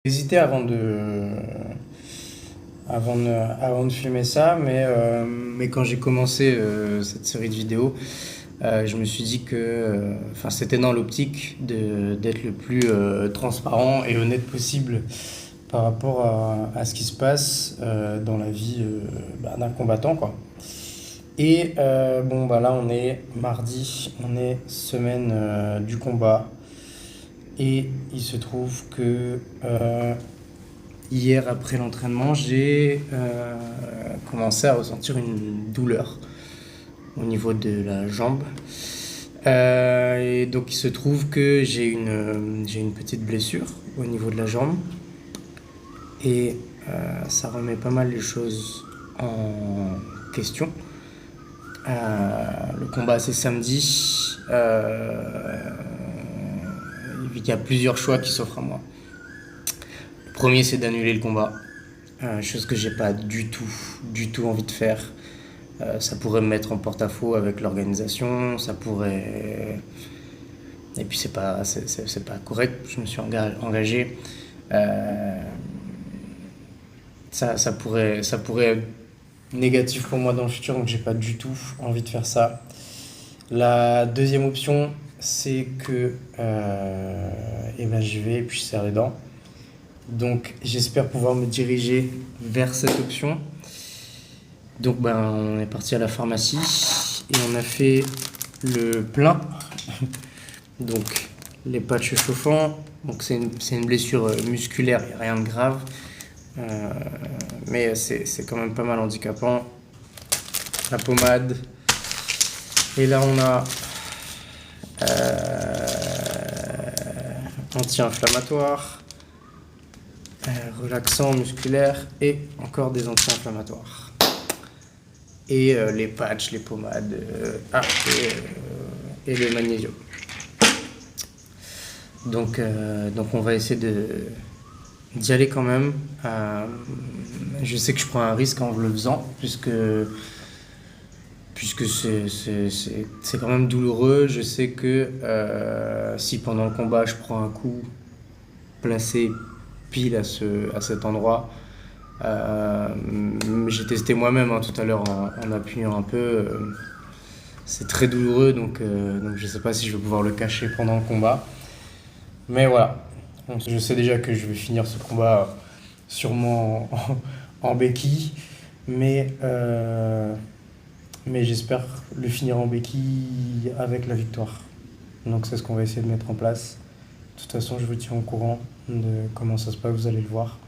Hésité avant de filmer ça, mais quand j'ai commencé cette série de vidéos, je me suis dit que enfin, c'était dans l'optique d'être le plus transparent et honnête possible par rapport à ce qui se passe dans la vie d'un combattant, quoi. Et bon, bah là, on est mardi, on est semaine du combat. Et il se trouve que hier, après l'entraînement, j'ai commencé à ressentir une douleur au niveau de la jambe. Et donc, il se trouve que j'ai une petite blessure au niveau de la jambe. Et ça remet pas mal les choses en question. Le combat, c'est samedi. Il y a plusieurs choix qui s'offrent à moi. Le premier, c'est d'annuler le combat. Chose que j'ai pas du tout envie de faire. Ça pourrait me mettre en porte-à-faux avec l'organisation. Ça pourrait... Et puis c'est pas correct. Je me suis engagé. Ça pourrait être négatif pour moi dans le futur, donc j'ai pas du tout envie de faire ça. La deuxième option, c'est que je vais et puis je serre les dents. Donc j'espère pouvoir me diriger vers cette option. Donc on est parti à la pharmacie et on a fait le plein. Donc les patchs chauffants. Donc c'est une blessure musculaire, il n'y a rien de grave. Mais c'est quand même pas mal handicapant. La pommade. Et là on a anti-inflammatoire, relaxant musculaire et encore des anti-inflammatoires. Et les patchs, les pommades et le magnésium. Donc on va essayer d'y aller quand même. Je sais que je prends un risque en le faisant, puisque c'est quand même douloureux. Je sais que si pendant le combat je prends un coup placé pile à cet endroit, j'ai testé moi-même tout à l'heure en appuyant un peu, c'est très douloureux, donc je sais pas si je vais pouvoir le cacher pendant le combat. Mais voilà, je sais déjà que je vais finir ce combat sûrement en béquille, mais j'espère le finir en béquille avec la victoire. Donc c'est ce qu'on va essayer de mettre en place. De toute façon, je vous tiens au courant de comment ça se passe, vous allez le voir.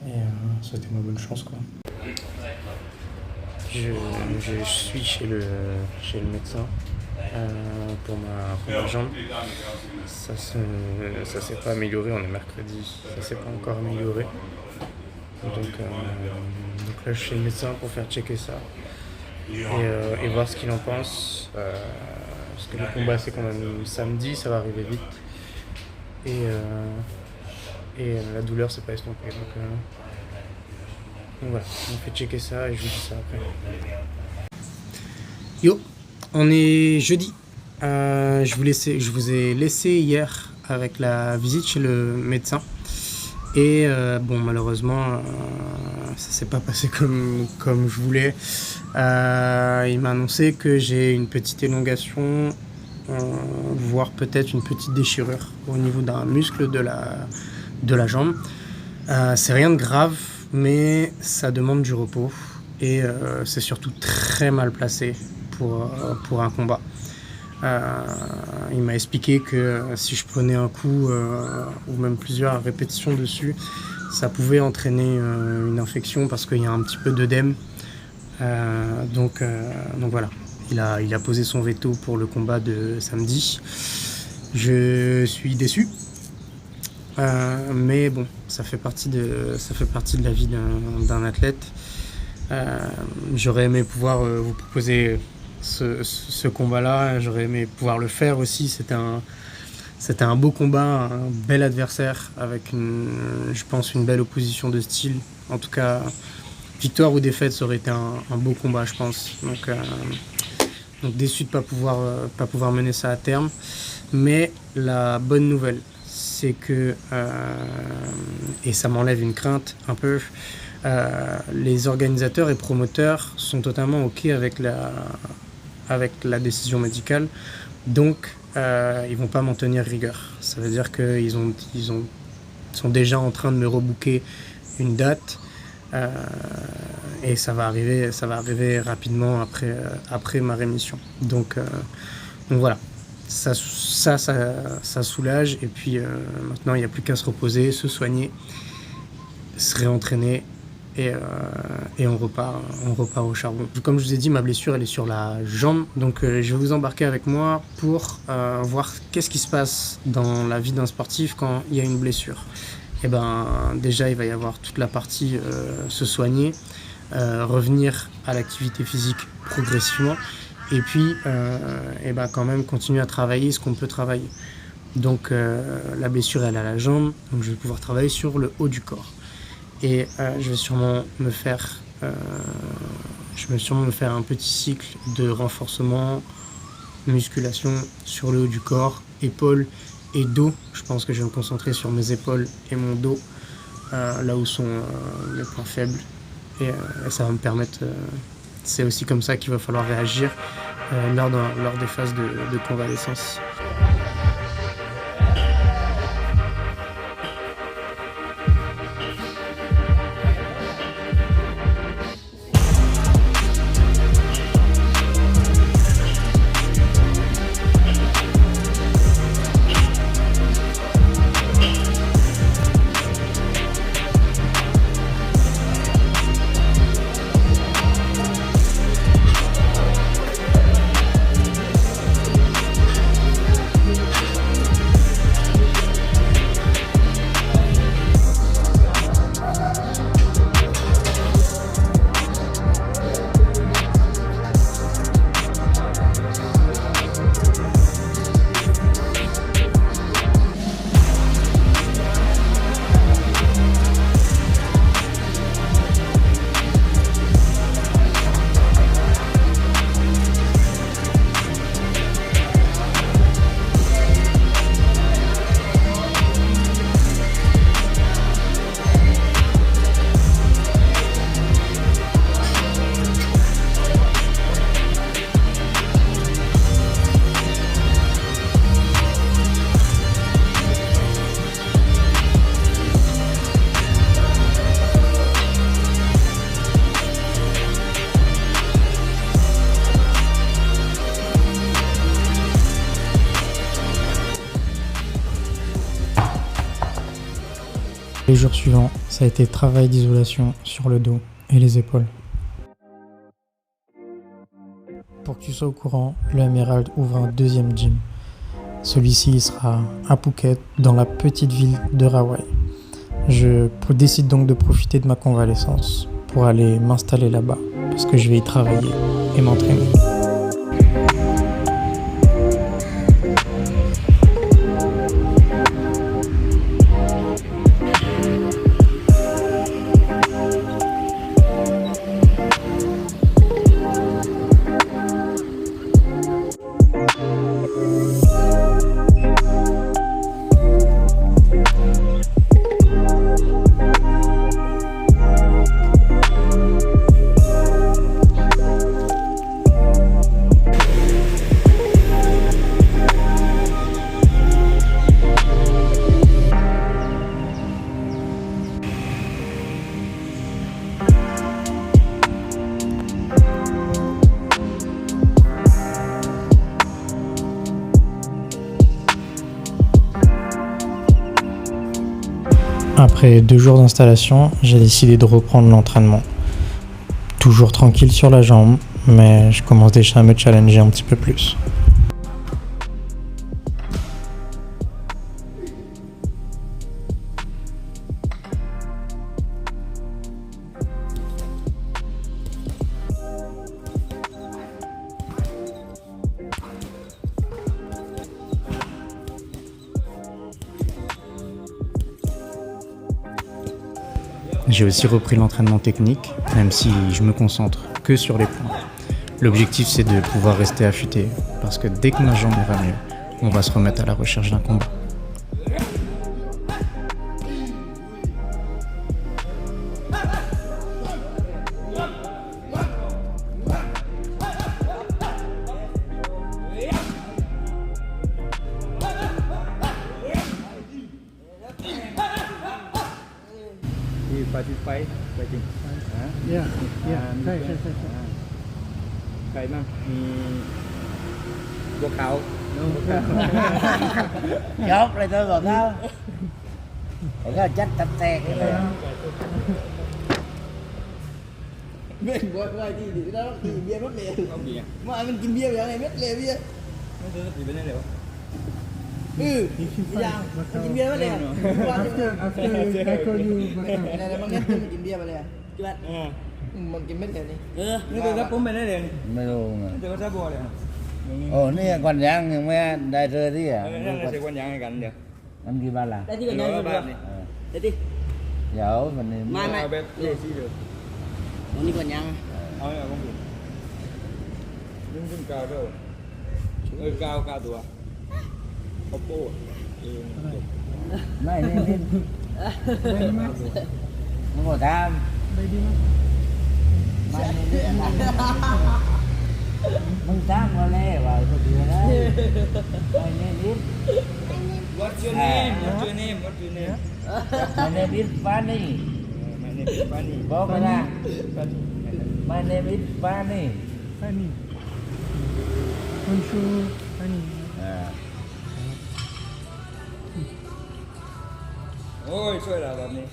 Et souhaitez-moi bonne chance, quoi. Je suis chez le médecin pour ma jambe. Ça s'est pas amélioré, on est mercredi, ça s'est pas encore amélioré. Donc là je suis chez le médecin pour faire checker ça et voir ce qu'il en pense. Parce que le combat c'est quand même samedi, ça va arriver vite. Et la douleur c'est pas estompé. Donc voilà, on fait checker ça et je vous dis ça après. Yo, on est jeudi. Je vous ai laissé hier avec la visite chez le médecin. Et malheureusement, ça s'est pas passé comme je voulais. Il m'a annoncé que j'ai une petite élongation, voire peut-être une petite déchirure au niveau d'un muscle de la jambe. C'est rien de grave, mais ça demande du repos. Et c'est surtout très mal placé pour un combat. Il m'a expliqué que si je prenais un coup ou même plusieurs répétitions dessus, ça pouvait entraîner une infection parce qu'il y a un petit peu d'œdème. Donc voilà, il a posé son veto pour le combat de samedi. Je suis déçu, mais bon, ça fait partie de la vie d'un athlète. J'aurais aimé pouvoir vous proposer ce combat-là, j'aurais aimé pouvoir le faire aussi. C'était un beau combat, un bel adversaire avec je pense une belle opposition de style. En tout cas, victoire ou défaite, ça aurait été un beau combat, je pense. Donc déçu de pas pouvoir mener ça à terme. Mais la bonne nouvelle, c'est que, et ça m'enlève une crainte un peu, les organisateurs et promoteurs sont totalement OK avec la décision médicale. Donc, ils vont pas m'en tenir rigueur. Ça veut dire qu'ils sont déjà en train de me rebooker une date. Et ça va arriver rapidement après ma rémission. Donc voilà, ça soulage. Et puis maintenant, il n'y a plus qu'à se reposer, se soigner, se réentraîner et on repart au charbon. Comme je vous ai dit, ma blessure elle est sur la jambe, donc je vais vous embarquer avec moi pour voir qu'est-ce qui se passe dans la vie d'un sportif quand il y a une blessure. Et déjà il va y avoir toute la partie se soigner, revenir à l'activité physique progressivement et puis quand même continuer à travailler ce qu'on peut travailler. Donc la blessure elle est à la jambe, donc je vais pouvoir travailler sur le haut du corps. Et je vais sûrement me faire un petit cycle de renforcement, musculation sur le haut du corps, épaules et dos. Je pense que je vais me concentrer sur mes épaules et mon dos, là où sont les points faibles. Et ça va me permettre, c'est aussi comme ça qu'il va falloir réagir lors des phases de convalescence. Les jours suivants, ça a été travail d'isolation sur le dos et les épaules. Pour que tu sois au courant, le Emerald ouvre un deuxième gym. Celui-ci sera à Phuket, dans la petite ville de Rawai. Je décide donc de profiter de ma convalescence pour aller m'installer là-bas, parce que je vais y travailler et m'entraîner. Après 2 jours d'installation, j'ai décidé de reprendre l'entraînement. Toujours tranquille sur la jambe, mais je commence déjà à me challenger un petit peu plus. J'ai aussi repris l'entraînement technique, même si je me concentre que sur les points. L'objectif c'est de pouvoir rester affûté, parce que dès que ma jambe va mieux, on va se remettre à la recherche d'un combat. ติดไฟไปจริง Yeah, yeah. ใช่ใช่ใช่ใช่ ใครบ้างมีบัวขาว chốt lại tôi còn sao để có chết tập tẹt cái này เบ่งบ่อยที่ดีแล้วกินเบียร์รถเลย เอาเบียร์ มันกินเบียร์อย่างไรเม็ดเลยเบียร์ ไม่ซื้อตีไปได้เลยวะ อย่างกินเบียร์รถเลยว่าจะ After I told you อะไรบางอย่างมันกินเบียร์ไปเลยจุดมันกินเม็ดเลยนี่ นี่คือถ้าผมไปได้เลย ไม่รู้ไง เดี๋ยวถ้าบัวเลย โอ้นี่cònยังยังไม่ได้เจอที่อ่ะ นั่นเราจะวันยังไงกันเดี๋ยว มันกี่บาทล่ะ ได้ที่กันยังอยู่ บ้านนี่ ได้ที่ เดี๋ยวมันนี่ ไม่ เอาแบบเล่ซี่เดียว ตรงนี้กันยัง เอาเนี่ยผมดูนึ่งกาวด้วยกาวตัวโอโป้เอง ไม่นี่นี่มันก็ทำไม่นี่มึงทำมาแล้วว่าตัวเดียวนะไม่นี่นิด What's your name What's your name What's your name ไม่นี่นิดฟ้านี่ My name is Fanny บอกกันนะ My name is Fanny Funny. Bonjour, Funny. อ่า โอ้ยช่วยเราแบบนี้